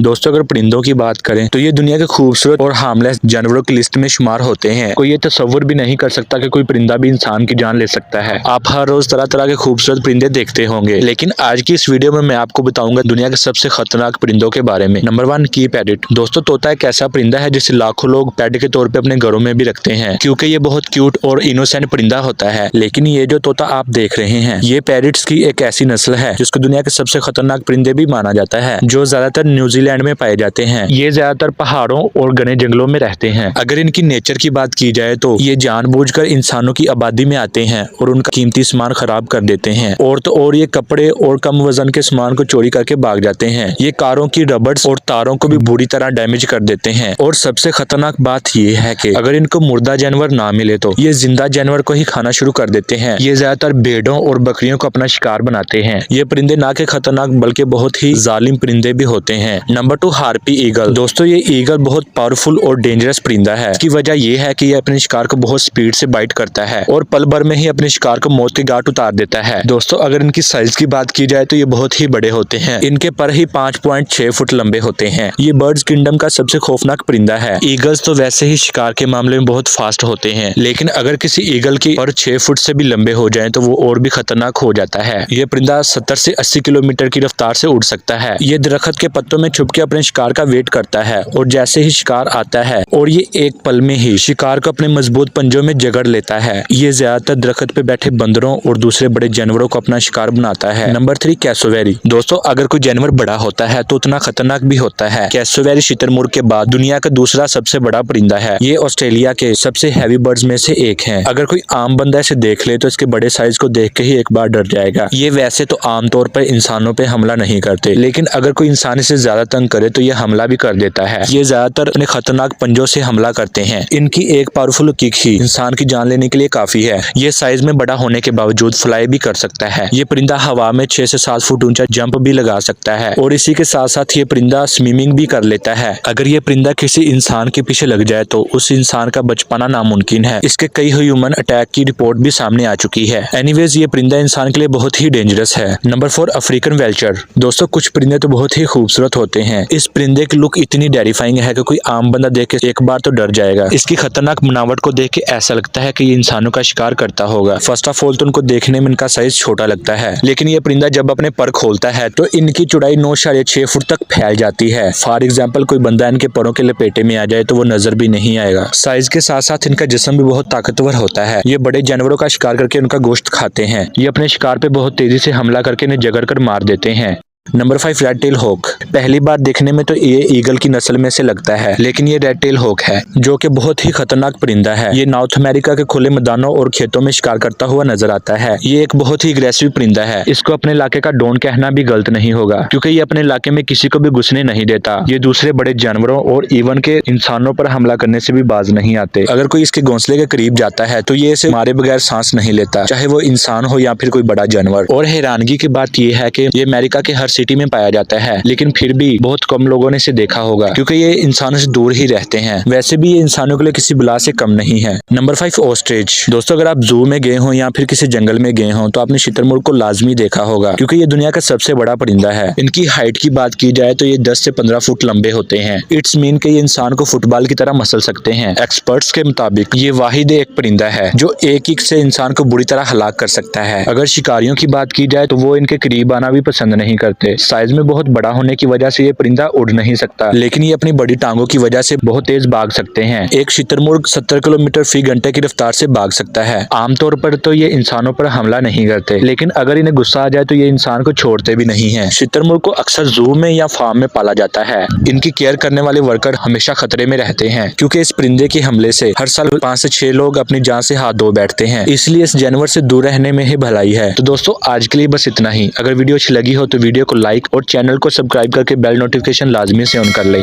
दोस्तों अगर परिंदों की बात करें तो ये दुनिया के खूबसूरत और हार्मलेस जानवरों की लिस्ट में शुमार होते हैं। कोई ये तस्वुर भी नहीं कर सकता कि कोई परिंदा भी इंसान की जान ले सकता है। आप हर रोज तरह तरह के खूबसूरत परिंदे देखते होंगे, लेकिन आज की इस वीडियो में मैं आपको बताऊंगा दुनिया के सबसे खतरनाक परिंदों के बारे में। नंबर 1, की पैरेट। दोस्तों तोता एक ऐसा परिंदा है जिसे लाखों लोग पेट के तौर पे अपने घरों में भी रखते हैं, क्योंकि ये बहुत क्यूट और इनोसेंट परिंदा होता है। लेकिन ये जो तोता आप देख रहे हैं, ये पैरेट्स की एक ऐसी नस्ल है जिसको दुनिया के सबसे खतरनाक परिंदे भी माना जाता है, जो ज्यादातर न्यूजीलैंड में पाए जाते हैं। ये ज्यादातर पहाड़ों और घने जंगलों में रहते हैं। अगर इनकी नेचर की बात की जाए तो ये जानबूझकर इंसानों की आबादी में आते हैं और उनका कीमती सामान खराब कर देते हैं। और तो और ये कपड़े और कम वजन के सामान को चोरी करके भाग जाते हैं। ये कारों की रबर्स और तारों को भी बुरी तरह डैमेज कर देते हैं। और सबसे खतरनाक बात ये है कि अगर इनको मुर्दा जानवर ना मिले तो ये जिंदा जानवर को ही खाना शुरू कर देते हैं। ये ज्यादातर भेड़ों और बकरियों को अपना शिकार बनाते हैं। ये परिंदे ना के खतरनाक बल्कि बहुत ही जालिम परिंदे भी होते हैं। Number 2, harpy eagle. दोस्तों ये ईगल बहुत पावरफुल और डेंजरस परिंदा है। इसकी वजह यह है कि ये अपने शिकार को बहुत स्पीड से बाइट करता है और पल भर में ही अपने शिकार को मौत के घाट उतार देता है। दोस्तों अगर इनकी साइज की बात की जाए तो ये बहुत ही बड़े होते हैं। इनके पर ही 5.6 फुट लंबे होते हैं। ये बर्ड्स किंगडम का सबसे खौफनाक परिंदा है। ईगल्स तो वैसे ही शिकार के मामले में बहुत फास्ट होते हैं, लेकिन अगर किसी ईगल की पर 6 फुट से भी लंबे हो जाएं तो वो और भी खतरनाक हो जाता है। ये परिंदा 70 से 80 किलोमीटर की रफ्तार से उड़ सकता है। ये दरख्त के पत्तों में छुप के अपने शिकार का वेट करता है और जैसे ही शिकार आता है और ये एक पल में ही शिकार को अपने मजबूत पंजों में जकड़ लेता है। ये ज्यादातर दरख्त पे बैठे बंदरों और दूसरे बड़े जानवरों को अपना शिकार बनाता है। Number 3, cassowary. दोस्तों अगर कोई जानवर बड़ा होता है तो उतना खतरनाक भी होता है। कैसोवेरी शुतुरमुर्ग के बाद दुनिया का दूसरा सबसे बड़ा परिंदा है। ये ऑस्ट्रेलिया के सबसे हैवी बर्ड्स में से एक है। अगर कोई आम बंदा इसे देख ले तो इसके बड़े साइज को देख के ही एक बार डर जाएगा। ये वैसे तो आमतौर पर इंसानों पे हमला नहीं करते, लेकिन अगर कोई इंसान इसे ज्यादा तंग करे तो ये हमला भी कर देता है। ये ज्यादातर अपने खतरनाक पंजों से हमला करते हैं। इनकी एक पावरफुल किक ही इंसान की जान लेने के लिए काफी है। ये साइज में बड़ा होने के बावजूद फ्लाई भी कर सकता है। ये परिंदा हवा में 6 से 7 फुट ऊंचा जंप भी लगा सकता है और इसी के साथ साथ ये परिंदा स्विमिंग भी कर लेता है। अगर ये परिंदा किसी इंसान के पीछे लग जाए तो उस इंसान का बच पाना नामुमकिन है। इसके कई ह्यूमन अटैक की रिपोर्ट भी सामने आ चुकी है। एनीवेज ये परिंदा इंसान के लिए बहुत ही डेंजरस है। Number 4, African vulture. दोस्तों कुछ परिंदे तो बहुत ही खूबसूरत होते हैं। इस परिंदे की लुक इतनी टेरिफाइंग है कि कोई आम बंदा देख के एक बार तो डर जाएगा। इसकी खतरनाक बनावट को देख के ऐसा लगता है कि ये इंसानों का शिकार करता होगा। फर्स्ट ऑफ ऑल तो उनको देखने में इनका साइज छोटा लगता है, लेकिन ये परिंदा जब अपने पर खोलता है तो इनकी चौड़ाई 9.6 फुट तक फैल जाती है। फॉर एग्जाम्पल कोई बंदा इनके परों के लपेटे में आ जाए तो वो नजर भी नहीं आएगा। साइज के साथ साथ इनका जिस्म भी बहुत ताकतवर होता है। ये बड़े जानवरों का शिकार करके उनका गोश्त खाते हैं। ये अपने शिकार पे बहुत तेजी से हमला करके इन्हें जकड़ कर मार देते हैं। Number 5, red tail hawk. पहली बार देखने में तो ये ईगल की नस्ल में से लगता है, लेकिन ये रेड टेल हॉक है जो कि बहुत ही खतरनाक परिंदा है। ये नॉर्थ अमेरिका के खुले मैदानों और खेतों में शिकार करता हुआ नजर आता है। ये एक बहुत ही अग्रेसिव परिंदा है। इसको अपने इलाके का डॉन कहना भी गलत नहीं होगा, क्योंकि ये अपने इलाके में किसी को भी घुसने नहीं देता। ये दूसरे बड़े जानवरों और इवन के इंसानों पर हमला करने से भी बाज नहीं आते। अगर कोई इसके घोंसले के करीब जाता है तो ये इसे मारे बगैर सांस नहीं लेता, चाहे वो इंसान हो या फिर कोई बड़ा जानवर। और हैरानगी की बात यह है कि ये अमेरिका के हर सिटी में पाया जाता है, लेकिन फिर भी बहुत कम लोगों ने इसे देखा होगा, क्योंकि ये इंसानों से दूर ही रहते हैं। वैसे भी ये इंसानों के लिए किसी बला से कम नहीं है। Number 5, ostrich. दोस्तों अगर आप जू में गए हो या फिर किसी जंगल में गए हो तो आपने शुतुरमुर्ग को लाजमी देखा होगा, क्योंकि ये दुनिया का सबसे बड़ा परिंदा है। इनकी हाइट की बात की जाए तो ये 10 से 15 फुट लंबे होते हैं। इट्स मीन के ये इंसान को फुटबॉल की तरह मसल सकते हैं। एक्सपर्ट्स के मुताबिक ये वाहिद एक परिंदा है जो एक किक से इंसान को बुरी तरह हलाक कर सकता है। अगर शिकारियों की बात की जाए तो वो इनके करीब आना भी पसंद नहीं करते। साइज में बहुत बड़ा होने की वजह से ये परिंदा उड़ नहीं सकता, लेकिन ये अपनी बड़ी टांगों की वजह से बहुत तेज भाग सकते हैं। एक शुतुरमुर्ग 70 किलोमीटर फी घंटे की रफ्तार से भाग सकता है। आमतौर पर तो ये इंसानों पर हमला नहीं करते, लेकिन अगर इन्हें गुस्सा आ जाए तो ये इंसान को छोड़ते भी नहीं है। शुतुरमुर्ग को अक्सर जू में या फार्म में पाला जाता है। इनकी केयर करने वाले वर्कर हमेशा खतरे में रहते हैं, क्योंकि इस परिंदे के हमले से हर साल 5 से 6 लोग अपनी जान से हाथ धो बैठते हैं। इसलिए इस जानवर से दूर रहने में ही भलाई है। तो दोस्तों आज के लिए बस इतना ही। अगर वीडियो अच्छी लगी हो तो वीडियो को लाइक और चैनल को सब्सक्राइब करके बेल नोटिफिकेशन लाजमी से ऑन कर लें।